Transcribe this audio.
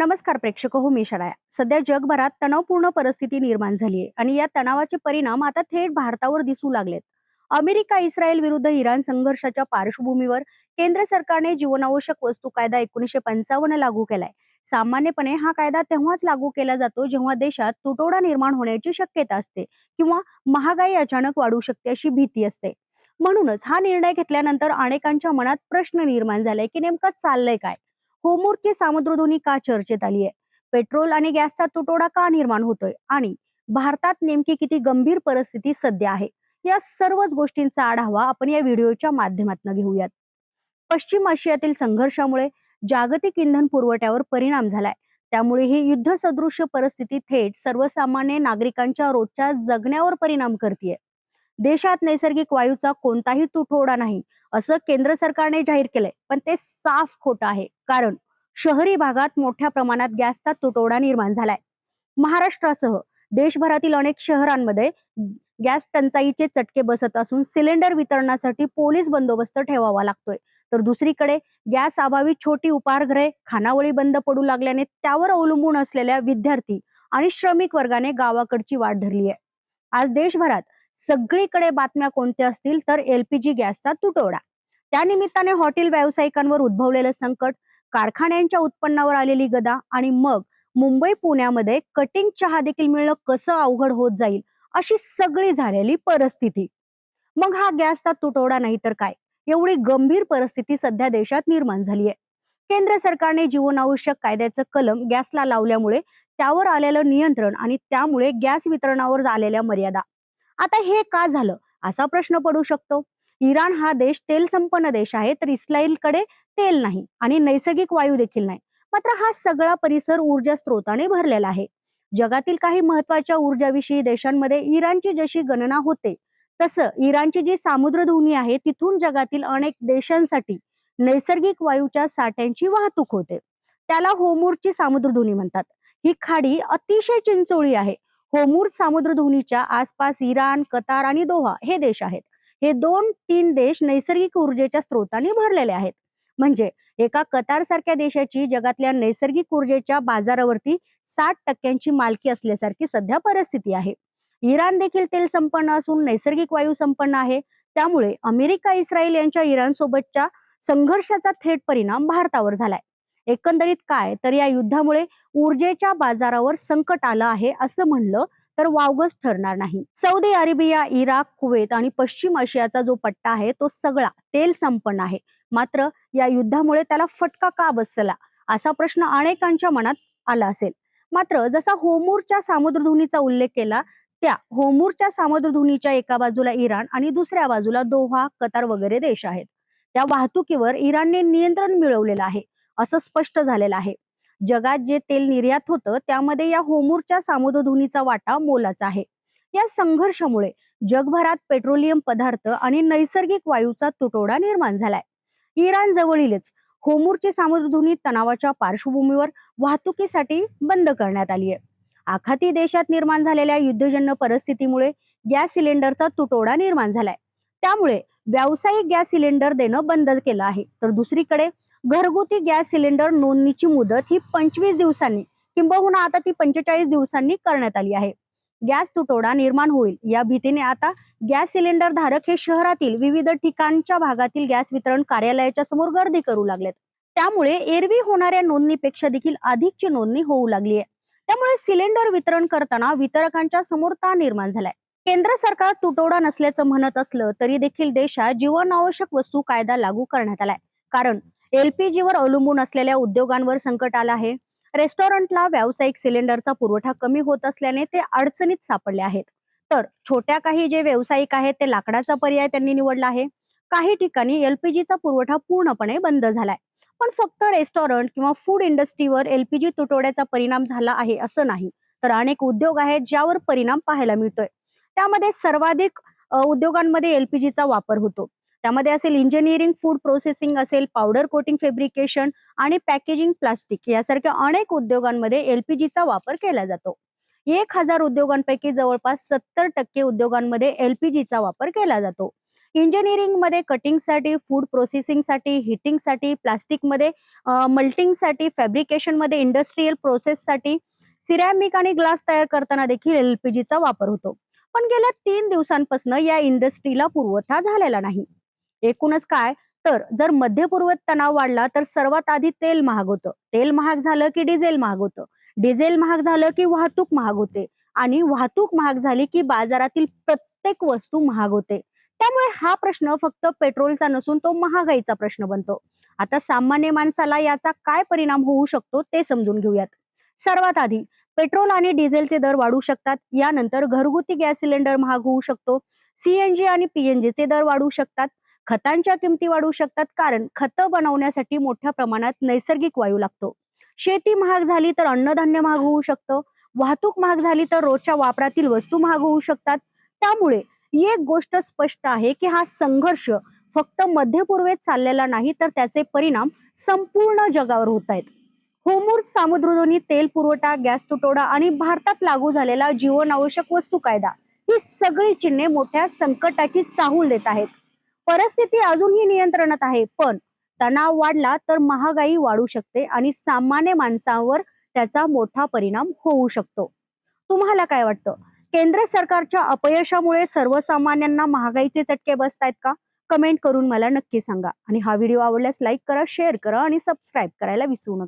नमस्कार प्रेक्षक हो, मी शनाया. सध्या जगभरात तणावपूर्ण परिस्थिती निर्माण झाली आहे आणि या तणावाचे परिणाम आता थेट भारतावर दिसू लागलेत. अमेरिका इस्रायल विरुद्ध इराण संघर्षाच्या पार्श्वभूमीवर केंद्र सरकारने जीवनावश्यक वस्तू कायदा 1955 लागू केलाय. सामान्यपणे हा कायदा तेव्हाच लागू केला जातो जेव्हा देशात तुटवडा निर्माण होण्याची शक्यता असते किंवा महागाई अचानक वाढू शकते अशी भीती असते. म्हणूनच हा निर्णय घेतल्यानंतर अनेकांच्या मनात प्रश्न निर्माण झालाय की नेमकं चाललंय काय. होमूरची सामुद्रधुनी का चर्चेत आली आहे? पेट्रोल आणि गॅसचा तुटवडा का निर्माण होतोय आणि भारतात नेमकी किती गंभीर परिस्थिती सध्या आहे? या सर्वच गोष्टींचा आढावा आपण या व्हिडिओच्या माध्यमातून घेऊयात. पश्चिम आशियातील संघर्षामुळे जागतिक इंधन पुरवठ्यावर परिणाम झालाय. त्यामुळे ही युद्धसदृश्य परिस्थिती थेट सर्वसामान्य नागरिकांच्या रोजच्या जगण्यावर परिणाम करते. देशात नैसर्गिक वायूचा कोणताही तुटवडा नाही असं केंद्र सरकारने जाहीर केलंय, पण ते साफ खोटं आहे. कारण शहरी भागात मोठ्या प्रमाणात गॅसचा तुटवडा निर्माण झालाय. महाराष्ट्रासह देशभरातील अनेक शहरांमध्ये गॅस टंचाईचे चटके बसत असून सिलेंडर वितरणासाठी पोलीस बंदोबस्त ठेवावा लागतोय. तर दुसरीकडे गॅस अभावी छोटी उपाहारगृहे, खानावळी बंद पडू लागल्याने त्यावर अवलंबून असलेल्या विद्यार्थी आणि श्रमिक वर्गाने गावाकडची वाट धरली आहे. आज देशभरात सगळीकडे बातम्या कोणत्या असतील तर एलपीजी गॅसचा तुटवडा, त्यानिमित्ताने हॉटेल व्यावसायिकांवर उद्भवलेलं संकट, कारखान्यांच्या उत्पन्नावर आलेली गदा आणि मग मुंबई पुण्यामध्ये कटिंग चहा देखील मिळणं कसं अवघड होत जाईल अशी सगळी झालेली परिस्थिती. मग हा गॅसचा तुटवडा नाही तर काय, एवढी गंभीर परिस्थिती सध्या देशात निर्माण झाली आहे. केंद्र सरकारने जीवनावश्यक कायद्याचं कलम गॅसला लावल्यामुळे त्यावर आलेलं नियंत्रण आणि त्यामुळे गॅस वितरणावर आलेल्या मर्यादा. आता हे का झालं असा प्रश्न पडू शकतो. इराण हा देश तेल संपन्न देश आहे, तर इस्रायलकडे तेल नाही आणि नैसर्गिक वायू देखील नाही. मात्र हा सगळा परिसर ऊर्जा स्रोताने भरलेला आहे. जगातील काही महत्वाच्या ऊर्जाविषयी देशांमध्ये इराणची जशी गणना होते, तसं इराणची जी सामुद्रधुनी आहे तिथून जगातील अनेक देशांसाठी नैसर्गिक वायूच्या साठ्यांची वाहतूक होते. त्याला होमूरची सामुद्रधुनी म्हणतात. ही खाडी अतिशय चिंचोळी आहे. होमूर सामुद्रधुनीच्या आसपास इराण, कतार आणि दोहा हे देश आहेत. हे 2-3 देश नैसर्गिक ऊर्जेच्या स्रोतांनी भरलेले आहेत. म्हणजे एका कतार सारख्या देशाची जगातल्या नैसर्गिक ऊर्जेच्या बाजारावरती 60% मालकी असल्यासारखी सध्या परिस्थिती आहे. इराण देखील तेल संपन्न असून नैसर्गिक वायू संपन्न आहे. त्यामुळे अमेरिका इस्रायल यांच्या इराण सोबतच्या संघर्षाचा थेट परिणाम भारतावर झालाय. एकंदरीत काय तर या युद्धामुळे ऊर्जेच्या बाजारावर संकट आलं आहे असं म्हणलं तर वावगच ठरणार नाही. सौदी अरेबिया, इराक, कुवेत आणि पश्चिम आशियाचा जो पट्टा आहे तो सगळा तेल संपन्न आहे. मात्र या युद्धामुळे त्याला फटका का बसला असा प्रश्न अनेकांच्या मनात आला असेल. मात्र जसा होमूरच्या सामुद्रधुनीचा उल्लेख केला, त्या होमूरच्या सामुद्रधुनीच्या एका बाजूला इराण आणि दुसऱ्या बाजूला दोहा, कतार वगैरे देश आहेत. त्या वाहतुकीवर इराणने नियंत्रण मिळवलेलं आहे असं स्पष्ट झालेलं आहे. जगात जे तेल निर्यात होतं त्यामध्ये या होमूरच्या सामुद्रधुनीचा वाटा मोलाचा आहे. या संघर्षामुळे जगभरात पेट्रोलियम पदार्थ आणि नैसर्गिक वायूचा तुटवडा निर्माण झालाय. इराण जवळीलच होमूरची सामुद्रधुनी तणावाच्या पार्श्वभूमीवर वाहतुकीसाठी बंद करण्यात आली आहे. आखाती देशात निर्माण झालेल्या युद्धजन्य परिस्थितीमुळे गॅस सिलेंडरचा तुटवडा निर्माण झालाय. त्यामुळे व्यावसायिक गॅस सिलेंडर देणं बंद केलं आहे. तर दुसरीकडे घरगुती गॅस सिलेंडर नोंदणीची मुदत ही 25 दिवसांनी किंबहुना आता ती 45 दिवसांनी करण्यात आली आहे. गॅस तुटवडा निर्माण होईल या भीतीने आता गॅस सिलेंडर धारक हे शहरातील विविध ठिकाणच्या भागातील गॅस वितरण कार्यालयाच्या समोर गर्दी करू लागलेत. त्यामुळे एरवी होणाऱ्या नोंदणीपेक्षा देखील अधिकची नोंदणी होऊ लागली आहे. त्यामुळे सिलेंडर वितरण करताना वितरकांच्या समोर ताण निर्माण झालाय. केंद्र सरकार तुटवडा नसल्याचं म्हणत असलं तरी देखील देशात जीवनावश्यक वस्तू कायदा लागू करण्यात आलाय. कारण एलपीजीवर अवलंबून असलेल्या उद्योगांवर संकट आलं आहे. रेस्टॉरंटला व्यावसायिक सिलेंडरचा पुरवठा कमी होत असल्याने ते अडचणीत सापडले आहेत. तर छोट्या काही जे व्यावसायिक आहेत ते लाकडाचा पर्याय त्यांनी निवडला आहे. काही ठिकाणी एलपीजीचा पुरवठा पूर्णपणे बंद झालाय. पण फक्त रेस्टॉरंट किंवा फूड इंडस्ट्रीवर एलपीजी तुटवड्याचा परिणाम झाला आहे असं नाही, तर अनेक उद्योग आहेत ज्यावर परिणाम पाहायला मिळतोय. त्यामध्ये सर्वाधिक उद्योगांमध्ये एलपीजीचा वापर होतो. त्यामध्ये असेल इंजिनिअरिंग, फूड प्रोसेसिंग असेल, पावडर कोटिंग फॅब्रिकेशन आणि पॅकेजिंग, प्लास्टिक यासारख्या अनेक उद्योगांमध्ये एलपीजीचा वापर केला जातो. 1000 उद्योगांपैकी जवळपास 70% उद्योगांमध्ये एलपीजीचा वापर केला जातो. इंजिनिअरिंगमध्ये कटिंगसाठी, फूड प्रोसेसिंगसाठी, हीटिंगसाठी, प्लास्टिकमध्ये मल्टिंगसाठी, फॅब्रिकेशनमध्ये, इंडस्ट्रियल प्रोसेससाठी, सिरॅमिक आणि ग्लास तयार करताना देखील एलपीजीचा वापर होतो. पण गेल्या 3 दिवसांपासून या इंडस्ट्रीला पुरवठा झालेला नाही. एकूणच काय, तर जर मध्य पूर्वेत तणाव वाढला तर सर्वात आधी तेल महाग होतं. तेल महाग झालं की डिझेल महाग होतं. डिझेल महाग झालं की वाहतूक महाग होते आणि वाहतूक महाग झाली की बाजारातील प्रत्येक वस्तू महाग होते. त्यामुळे हा प्रश्न फक्त पेट्रोलचा नसून तो महागाईचा प्रश्न बनतो. आता सामान्य माणसाला याचा काय परिणाम होऊ शकतो ते समजून घेऊयात. सर्वात आधी पेट्रोल आणि डिझेलचे दर वाढू शकतात. यानंतर घरगुती गॅस सिलेंडर महाग होऊ शकतो. सीएनजी आणि पीएनजीचे दर वाढू शकतात. खतांच्या किमती वाढू शकतात, कारण खतं बनवण्यासाठी मोठ्या प्रमाणात नैसर्गिक वायू लागतो. शेती महाग झाली तर अन्नधान्य महाग होऊ शकतं. वाहतूक महाग झाली तर रोजच्या वापरातील वस्तू महाग होऊ शकतात. त्यामुळे एक गोष्ट स्पष्ट आहे की हा संघर्ष फक्त मध्य पूर्वेत चाललेला नाही, तर त्याचे परिणाम संपूर्ण जगावर होत आहेत. होर्मुझ सामुद्रधुनी तेल पुरवठा, गॅस तुटवडा आणि भारतात लागू झालेला जीवनावश्यक वस्तू कायदा ही सगळी चिन्हे मोठ्या संकटाची चाहूल देत आहेत. परिस्थिती अजूनही नियंत्रणात आहे, पण तणाव वाढला तर महागाई वाढू शकते आणि सामान्य माणसांवर त्याचा मोठा परिणाम होऊ शकतो. तुम्हाला काय वाटतं? केंद्र सरकारच्या अपयशामुळे सर्वसामान्यांना महागाईचे चटके बसतायत का? कमेंट करून मला नक्की सांगा. आणि हा व्हिडिओ आवडल्यास लाईक करा, शेअर करा आणि सबस्क्राईब करायला विसरू नका.